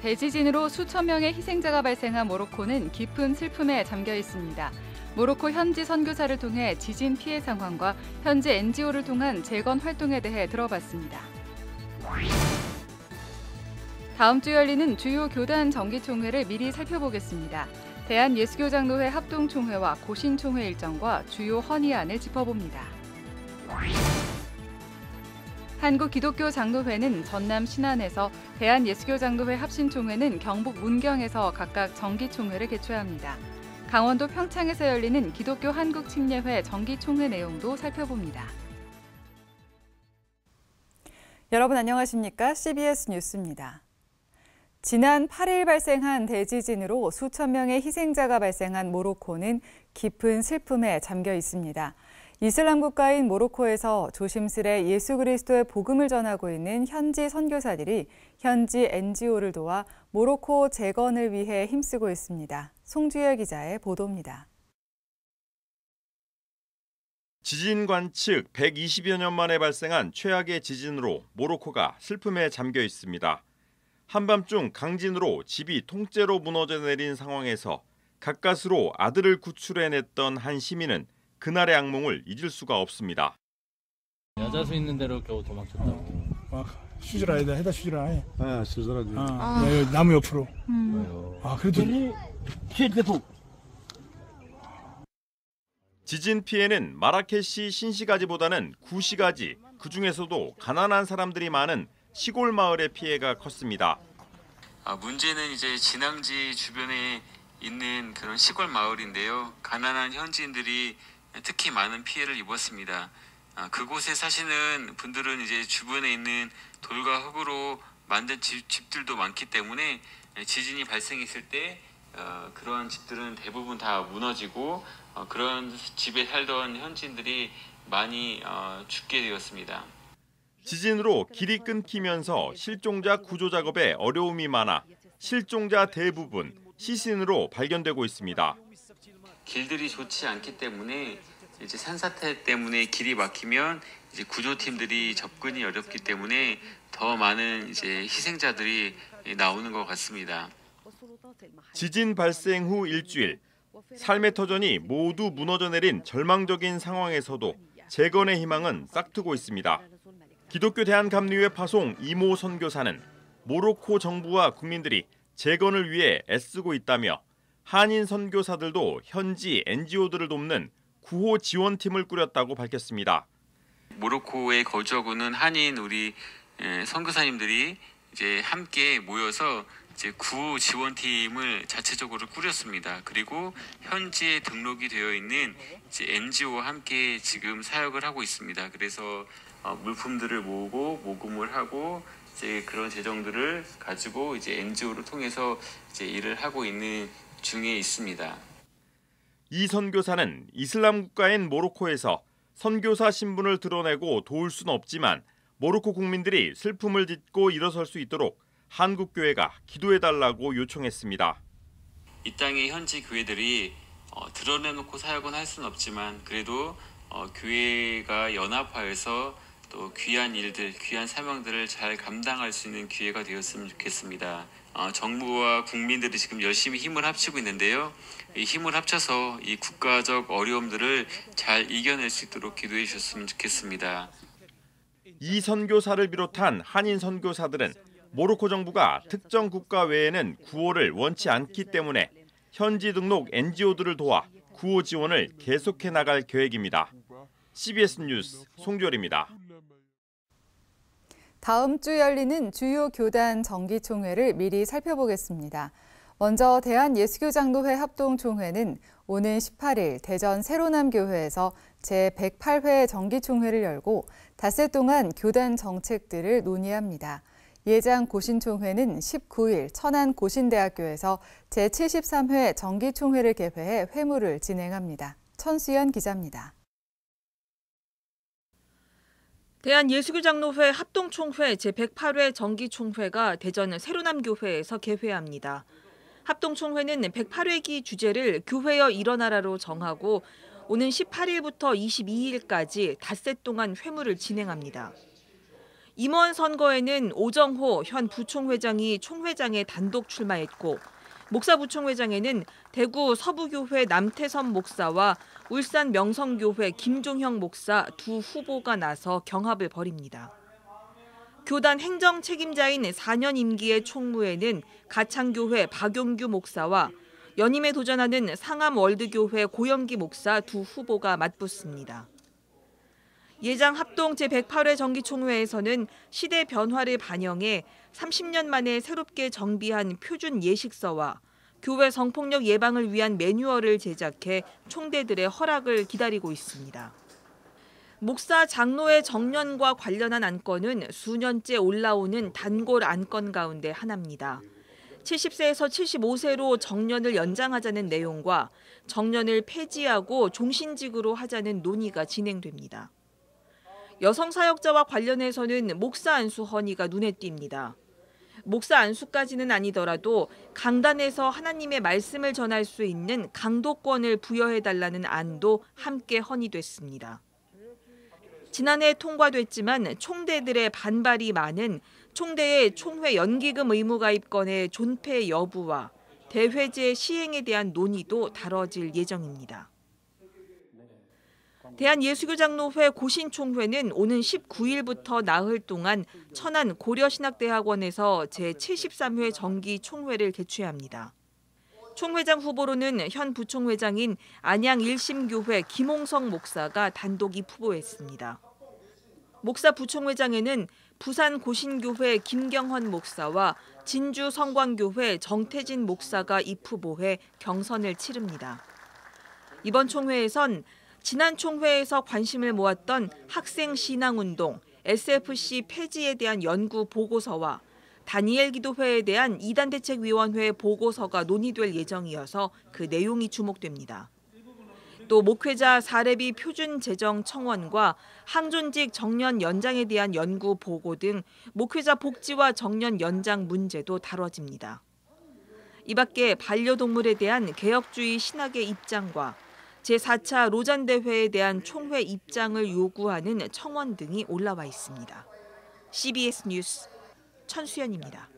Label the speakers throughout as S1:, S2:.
S1: 대지진으로 수천 명의 희생자가 발생한 모로코는 깊은 슬픔에 잠겨 있습니다. 모로코 현지 선교사를 통해 지진 피해 상황과 현지 NGO를 통한 재건 활동에 대해 들어봤습니다. 다음 주 열리는 주요 교단 정기총회를 미리 살펴보겠습니다. 대한예수교장로회 합동총회와 고신총회 일정과 주요 헌의안을 짚어봅니다. 한국기독교장로회는 전남 신안에서, 대한예수교장로회 합신총회는 경북 문경에서 각각 정기총회를 개최합니다. 강원도 평창에서 열리는 기독교 한국침례회 정기총회 내용도 살펴봅니다.
S2: 여러분 안녕하십니까? CBS 뉴스입니다. 지난 8일 발생한 대지진으로 수천 명의 희생자가 발생한 모로코는 깊은 슬픔에 잠겨 있습니다. 이슬람 국가인 모로코에서 조심스레 예수 그리스도의 복음을 전하고 있는 현지 선교사들이 현지 NGO를 도와 모로코 재건을 위해 힘쓰고 있습니다. 송주열 기자의 보도입니다.
S3: 지진 관측 120여 년 만에 발생한 최악의 지진으로 모로코가 슬픔에 잠겨 있습니다. 한밤중 강진으로 집이 통째로 무너져 내린 상황에서 가까스로 아들을 구출해냈던 한 시민은 그날의 악몽을 잊을 수가 없습니다.
S4: 여자수 있는 대로 겨우 도망쳤다고.
S5: 수질아야 해다 수질아.
S6: 아, 수질아지.
S5: 여기 나무 옆으로. 그래도
S3: 지진 피해는 마라케시 신시가지보다는 구시가지, 그중에서도 가난한 사람들이 많은 시골 마을의 피해가 컸습니다.
S7: 문제는 이제 진앙지 주변에 있는 그런 시골 마을인데요. 가난한 현지인들이 특히 많은 피해를 입었습니다. 그곳에 사시는 분들은 이제 주변에 있는 돌과 흙으로 만든 집들도 많기 때문에 지진이 발생했을 때 그런 집들은 대부분 다 무너지고 그런 집에 살던 현지인들이 많이 죽게 되었습니다.
S3: 지진으로 길이 끊기면서 실종자 구조 작업에 어려움이 많아 실종자 대부분 시신으로 발견되고 있습니다.
S7: 길들이 좋지 않기 때문에 이제 산사태 때문에 길이 막히면 이제 구조팀들이 접근이 어렵기 때문에 더 많은 이제 희생자들이 나오는 것 같습니다.
S3: 지진 발생 후 일주일, 삶의 터전이 모두 무너져 내린 절망적인 상황에서도 재건의 희망은 싹트고 있습니다. 기독교 대한감리회 파송 이모 선교사는 모로코 정부와 국민들이 재건을 위해 애쓰고 있다며 한인 선교사들도 현지 NGO들을 돕는 구호 지원팀을 꾸렸다고 밝혔습니다.
S7: 모로코에 거주하고 있는 한인 우리 선교사님들이 이제 함께 모여서 이제 구호 지원팀을 자체적으로 꾸렸습니다. 그리고 현지에 등록이 되어 있는 이제 NGO와 함께 지금 사역을 하고 있습니다. 그래서 물품들을 모으고 모금을 하고 이제 그런 재정들을 가지고 이제 NGO를 통해서 이제 일을 하고 있는 중에 있습니다.
S3: 이 선교사는 이슬람 국가인 모로코에서 선교사 신분을 드러내고 도울 수는 없지만 모로코 국민들이 슬픔을 딛고 일어설 수 있도록 한국 교회가 기도해달라고 요청했습니다.
S7: 이 땅의 현지 교회들이 드러내놓고 사역은 할 수는 없지만 그래도 교회가 연합하여서 또 귀한 일들, 귀한 사명들을 잘 감당할 수 있는 기회가 되었으면 좋겠습니다. 정부와 국민들이 지금 열심히 힘을 합치고 있는데요. 이 힘을 합쳐서 이 국가적 어려움들을 잘 이겨낼 수 있도록 기도해 주셨으면 좋겠습니다.
S3: 이 선교사를 비롯한 한인 선교사들은 모로코 정부가 특정 국가 외에는 구호를 원치 않기 때문에 현지 등록 NGO들을 도와 구호 지원을 계속해 나갈 계획입니다. CBS 뉴스 송주열입니다.
S2: 다음 주 열리는 주요 교단 정기총회를 미리 살펴보겠습니다. 먼저 대한예수교장로회 합동총회는 오는 18일 대전 세로남교회에서 제108회 정기총회를 열고 닷새 동안 교단 정책들을 논의합니다. 예장 고신총회는 19일 천안 고신대학교에서 제73회 정기총회를 개회해 회무를 진행합니다. 천수연 기자입니다.
S8: 대한예수교장로회 합동총회 제108회 정기총회가 대전 세로남교회에서 개회합니다. 합동총회는 108회기 주제를 교회여 일어나라로 정하고 오는 18일부터 22일까지 닷새 동안 회무를 진행합니다. 임원 선거에는 오정호 현 부총회장이 총회장에 단독 출마했고 목사 부총회장에는 대구 서부교회 남태선 목사와 울산 명성교회 김종형 목사 두 후보가 나서 경합을 벌입니다. 교단 행정 책임자인 4년 임기의 총무에는 가창교회 박용규 목사와 연임에 도전하는 상암월드교회 고영기 목사 두 후보가 맞붙습니다. 예장 합동 제108회 정기총회에서는 시대 변화를 반영해 30년 만에 새롭게 정비한 표준 예식서와 교회 성폭력 예방을 위한 매뉴얼을 제작해 총대들의 허락을 기다리고 있습니다. 목사 장로의 정년과 관련한 안건은 수년째 올라오는 단골 안건 가운데 하나입니다. 70세에서 75세로 정년을 연장하자는 내용과 정년을 폐지하고 종신직으로 하자는 논의가 진행됩니다. 여성 사역자와 관련해서는 목사 안수 헌의가 눈에 띕니다. 목사 안수까지는 아니더라도 강단에서 하나님의 말씀을 전할 수 있는 강도권을 부여해달라는 안도 함께 헌의됐습니다. 지난해 통과됐지만 총대들의 반발이 많은 총대의 총회 연기금 의무 가입권의 존폐 여부와 대회제 시행에 대한 논의도 다뤄질 예정입니다. 대한예수교장로회 고신총회는 오는 19일부터 나흘 동안 천안 고려신학대학원에서 제73회 정기총회를 개최합니다. 총회장 후보로는 현 부총회장인 안양 1심교회 김홍성 목사가 단독 입후보했습니다. 목사 부총회장에는 부산 고신교회 김경헌 목사와 진주 성광교회 정태진 목사가 입후보해 경선을 치릅니다. 이번 총회에선 지난 총회에서 관심을 모았던 학생 신앙운동, SFC 폐지에 대한 연구 보고서와 다니엘 기도회에 대한 이단대책위원회 보고서가 논의될 예정이어서 그 내용이 주목됩니다. 또 목회자 사례비 표준 재정 청원과 항존직 정년 연장에 대한 연구 보고 등 목회자 복지와 정년 연장 문제도 다뤄집니다. 이 밖에 반려동물에 대한 개혁주의 신학의 입장과 제4차 로잔대회에 대한 총회 입장을 요구하는 청원 등이 올라와 있습니다. CBS 뉴스 천수연입니다.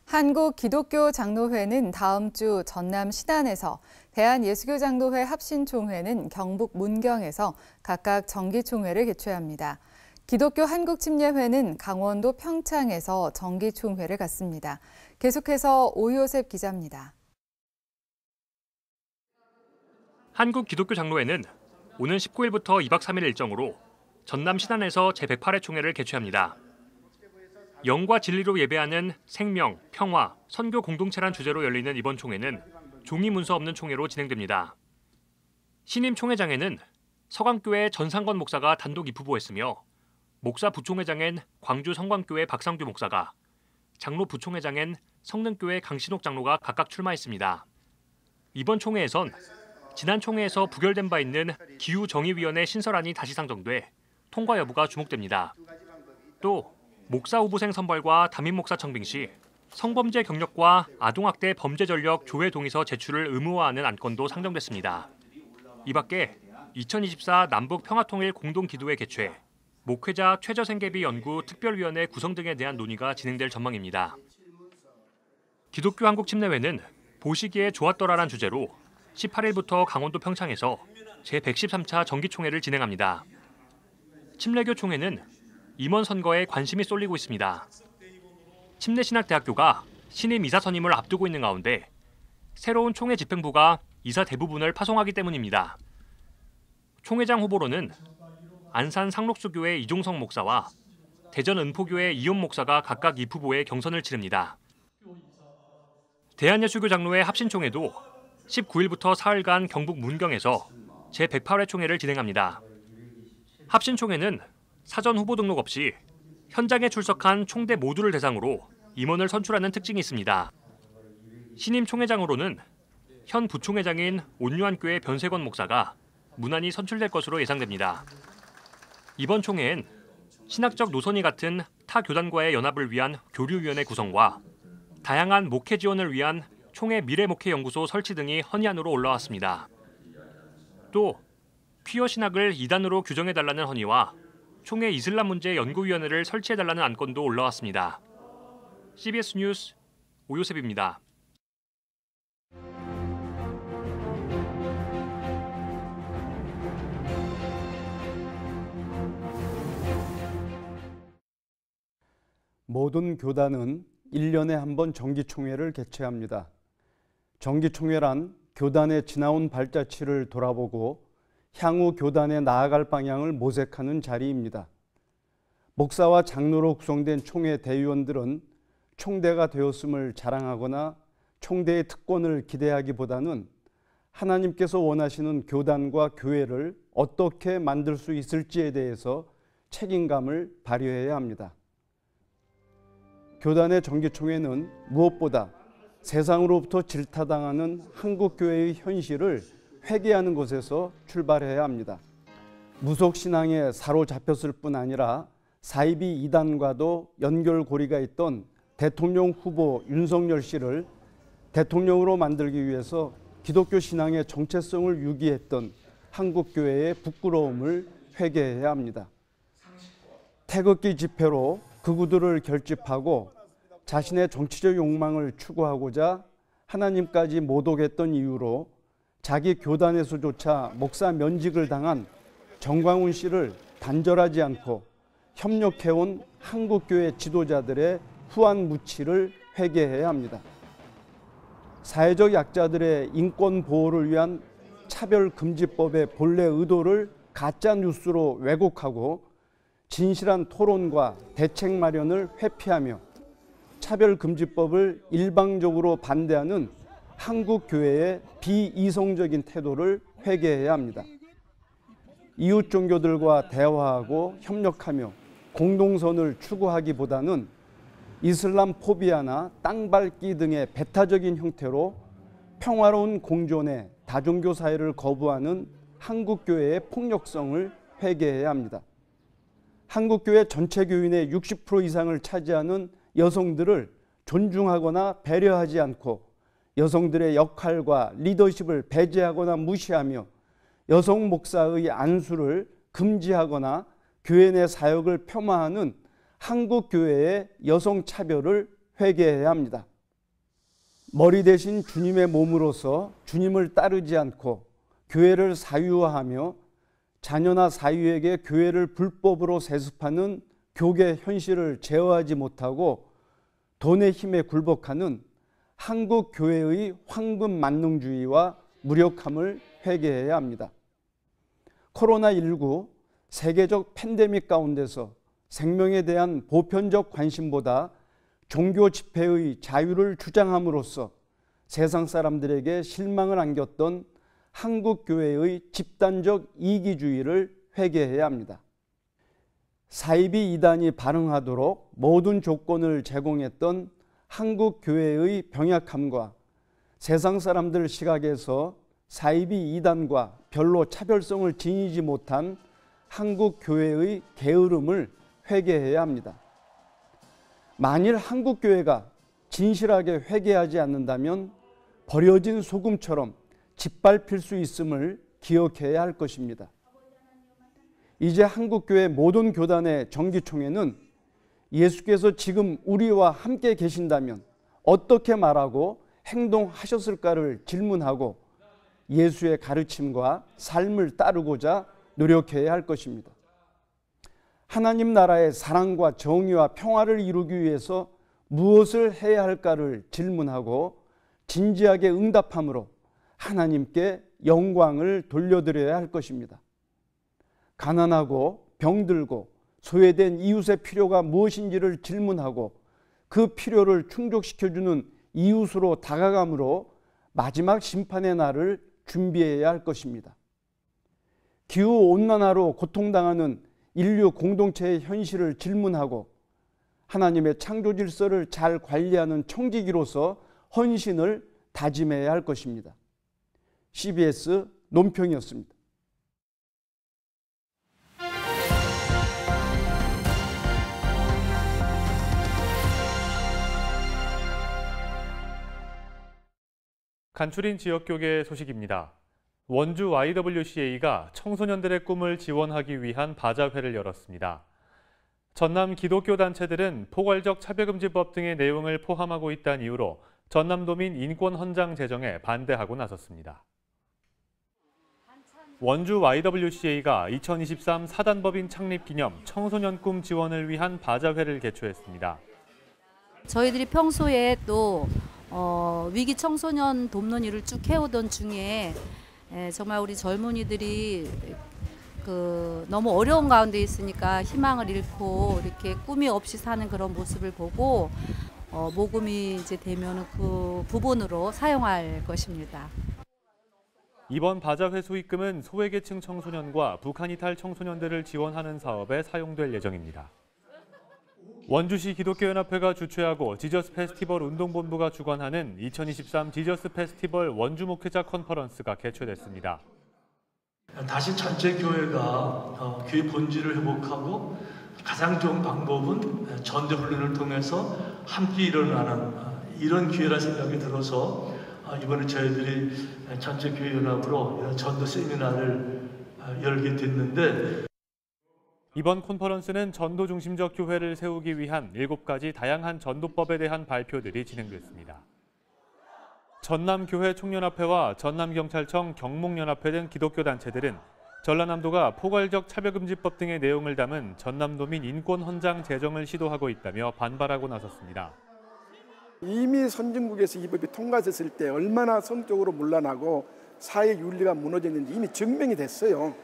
S2: 한국기독교장로회는 다음 주 전남 신안에서, 대한예수교장로회 합신총회는 경북 문경에서 각각 정기총회를 개최합니다. 기독교 한국침례회는 강원도 평창에서 정기총회를 갖습니다. 계속해서 오요셉 기자입니다.
S6: 한국기독교장로회는 오는 19일부터 2박 3일 일정으로 전남 신안에서 제108회 총회를 개최합니다. 영과 진리로 예배하는 생명, 평화, 선교 공동체란 주제로 열리는 이번 총회는 종이 문서 없는 총회로 진행됩니다. 신임 총회장에는 서강교회 전상건 목사가 단독 입후보했으며 목사 부총회장엔 광주 성광교회 박상규 목사가, 장로 부총회장엔 성능교회 강신옥 장로가 각각 출마했습니다. 이번 총회에선 지난 총회에서 부결된 바 있는 기후정의위원회 신설안이 다시 상정돼 통과 여부가 주목됩니다. 또 목사 후보생 선발과 담임 목사 청빙 시 성범죄 경력과 아동학대 범죄 전력 조회 동의서 제출을 의무화하는 안건도 상정됐습니다. 이 밖에 2024 남북 평화통일 공동기도회 개최, 목회자 최저생계비 연구 특별위원회 구성 등에 대한 논의가 진행될 전망입니다. 기독교 한국침례회는 보시기에 좋았더라란 주제로 18일부터 강원도 평창에서 제113차 정기총회를 진행합니다. 침례교 총회는 임원 선거에 관심이 쏠리고 있습니다. 침례신학대학교가 신임 이사 선임을 앞두고 있는 가운데 새로운 총회 집행부가 이사 대부분을 파송하기 때문입니다. 총회장 후보로는 안산 상록수교회 이종성 목사와 대전 은포교회 이혼 목사가 각각 입후보에 경선을 치릅니다. 대한예수교장로회 합신총회도 19일부터 사흘간 경북 문경에서 제108회 총회를 진행합니다. 합신총회는 사전 후보 등록 없이 현장에 출석한 총대 모두를 대상으로 임원을 선출하는 특징이 있습니다. 신임 총회장으로는 현 부총회장인 온유한교회 변세권 목사가 무난히 선출될 것으로 예상됩니다. 이번 총회엔 신학적 노선이 같은 타 교단과의 연합을 위한 교류위원회 구성과 다양한 목회 지원을 위한 총회 미래목회연구소 설치 등이 헌의안으로 올라왔습니다. 또 퀴어 신학을 이단으로 규정해달라는 헌의와 총회 이슬람 문제 연구위원회를 설치해달라는 안건도 올라왔습니다. CBS 뉴스 오요셉입니다.
S9: 모든 교단은 1년에 한 번 정기총회를 개최합니다. 정기총회란 교단의 지나온 발자취를 돌아보고 향후 교단에 나아갈 방향을 모색하는 자리입니다. 목사와 장로로 구성된 총회 대의원들은 총대가 되었음을 자랑하거나 총대의 특권을 기대하기보다는 하나님께서 원하시는 교단과 교회를 어떻게 만들 수 있을지에 대해서 책임감을 발휘해야 합니다. 교단의 정기총회는 무엇보다 세상으로부터 질타당하는 한국교회의 현실을 회개하는 것에서 출발해야 합니다. 무속신앙에 사로잡혔을 뿐 아니라 사이비 이단과도 연결고리가 있던 대통령 후보 윤석열 씨를 대통령으로 만들기 위해서 기독교 신앙의 정체성을 유기했던 한국교회의 부끄러움을 회개해야 합니다. 태극기 집회로 극우들을 결집하고 자신의 정치적 욕망을 추구하고자 하나님까지 모독했던 이유로 자기 교단에서조차 목사 면직을 당한 정광훈 씨를 단절하지 않고 협력해온 한국교회 지도자들의 후한 무치를 회개해야 합니다. 사회적 약자들의 인권 보호를 위한 차별금지법의 본래 의도를 가짜 뉴스로 왜곡하고 진실한 토론과 대책 마련을 회피하며 차별금지법을 일방적으로 반대하는 한국교회의 비이성적인 태도를 회개해야 합니다. 이웃 종교들과 대화하고 협력하며 공동선을 추구하기보다는 이슬람 포비아나 땅밟기 등의 배타적인 형태로 평화로운 공존의 다종교 사회를 거부하는 한국교회의 폭력성을 회개해야 합니다. 한국교회 전체 교인의 60% 이상을 차지하는 여성들을 존중하거나 배려하지 않고 여성들의 역할과 리더십을 배제하거나 무시하며 여성 목사의 안수를 금지하거나 교회 내 사역을 폄하하는 한국교회의 여성 차별을 회개해야 합니다. 머리 대신 주님의 몸으로서 주님을 따르지 않고 교회를 사유화하며 자녀나 사유에게 교회를 불법으로 세습하는 교계 현실을 제어하지 못하고 돈의 힘에 굴복하는 한국 교회의 황금 만능주의와 무력함을 회개해야 합니다. 코로나19 세계적 팬데믹 가운데서 생명에 대한 보편적 관심보다 종교 집회의 자유를 주장함으로써 세상 사람들에게 실망을 안겼던 한국 교회의 집단적 이기주의를 회개해야 합니다. 사이비 이단이 발흥하도록 모든 조건을 제공했던 한국 교회의 병약함과 세상 사람들 시각에서 사이비 이단과 별로 차별성을 지니지 못한 한국 교회의 게으름을 회개해야 합니다. 만일 한국 교회가 진실하게 회개하지 않는다면 버려진 소금처럼 짓밟힐 수 있음을 기억해야 할 것입니다. 이제 한국교회 모든 교단의 정기총회는 예수께서 지금 우리와 함께 계신다면 어떻게 말하고 행동하셨을까를 질문하고 예수의 가르침과 삶을 따르고자 노력해야 할 것입니다. 하나님 나라의 사랑과 정의와 평화를 이루기 위해서 무엇을 해야 할까를 질문하고 진지하게 응답함으로 하나님께 영광을 돌려드려야 할 것입니다. 가난하고 병들고 소외된 이웃의 필요가 무엇인지를 질문하고 그 필요를 충족시켜주는 이웃으로 다가감으로 마지막 심판의 날을 준비해야 할 것입니다. 기후온난화로 고통당하는 인류 공동체의 현실을 질문하고 하나님의 창조 질서를 잘 관리하는 청지기로서 헌신을 다짐해야 할 것입니다. CBS 논평이었습니다.
S10: 간추린 지역교계 소식입니다. 원주 YWCA가 청소년들의 꿈을 지원하기 위한 바자회를 열었습니다. 전남 기독교 단체들은 포괄적 차별금지법 등의 내용을 포함하고 있다는 이유로 전남도민 인권 헌장 제정에 반대하고 나섰습니다. 원주 YWCA가 2023 사단법인 창립 기념 청소년 꿈 지원을 위한 바자회를 개최했습니다.
S11: 저희들이 평소에 또 위기 청소년 돕는 일을 쭉 해오던 중에 정말 우리 젊은이들이 너무 어려운 가운데 있으니까 희망을 잃고 이렇게 꿈이 없이 사는 그런 모습을 보고 모금이 이제 되면 그 부분으로 사용할 것입니다.
S10: 이번 바자회 수익금은 소외계층 청소년과 북한 이탈 청소년들을 지원하는 사업에 사용될 예정입니다. 원주시 기독교연합회가 주최하고 지저스 페스티벌 운동본부가 주관하는 2023 지저스 페스티벌 원주 목회자 컨퍼런스가 개최됐습니다.
S12: 다시 전체 교회가 교회 본질을 회복하고 가장 좋은 방법은 전대 훈련을 통해서 함께 일어나는 이런 기회라 생각이 들어서 이번에 저희들이 전체 교회 연합으로 전도 세미나를 열게 됐는데
S10: 이번 컨퍼런스는 전도 중심적 교회를 세우기 위한 7가지 다양한 전도법에 대한 발표들이 진행됐습니다. 전남교회 총연합회와 전남경찰청 경목연합회 등 기독교 단체들은 전라남도가 포괄적 차별금지법 등의 내용을 담은 전남도민 인권 헌장 제정을 시도하고 있다며 반발하고 나섰습니다.
S13: 이미 선진국에서 이 법이 통과됐을 때 얼마나 성적으로 문란하고 사회 윤리가 무너졌는지 이미 증명이 됐어요.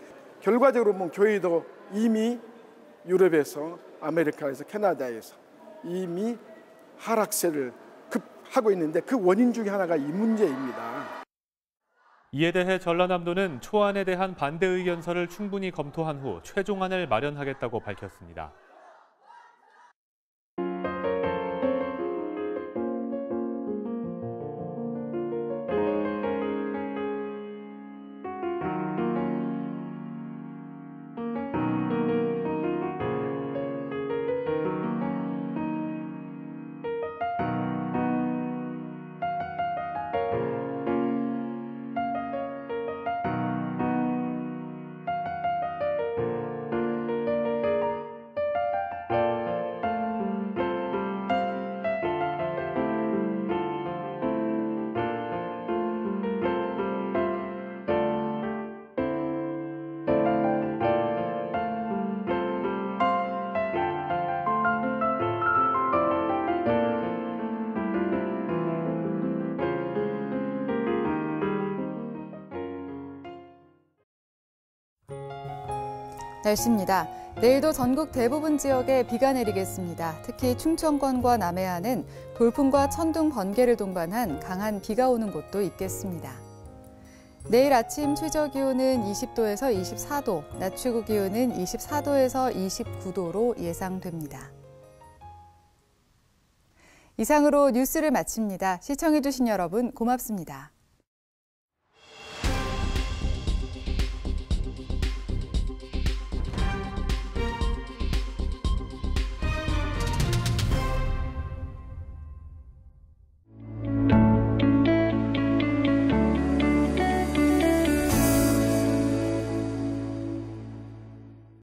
S13: 결과적으로 보면 교회도 이미 유럽에서 아메리카에서 캐나다에서 이미 하락세를 급하고 있는데 그 원인 중에 하나가 이 문제입니다.
S10: 이에 대해 전라남도는 초안에 대한 반대 의견서를 충분히 검토한 후 최종안을 마련하겠다고 밝혔습니다.
S2: 날씨입니다. 내일도 전국 대부분 지역에 비가 내리겠습니다. 특히 충청권과 남해안은 돌풍과 천둥, 번개를 동반한 강한 비가 오는 곳도 있겠습니다. 내일 아침 최저 기온은 20도에서 24도, 낮 최고 기온은 24도에서 29도로 예상됩니다. 이상으로 뉴스를 마칩니다. 시청해주신 여러분 고맙습니다.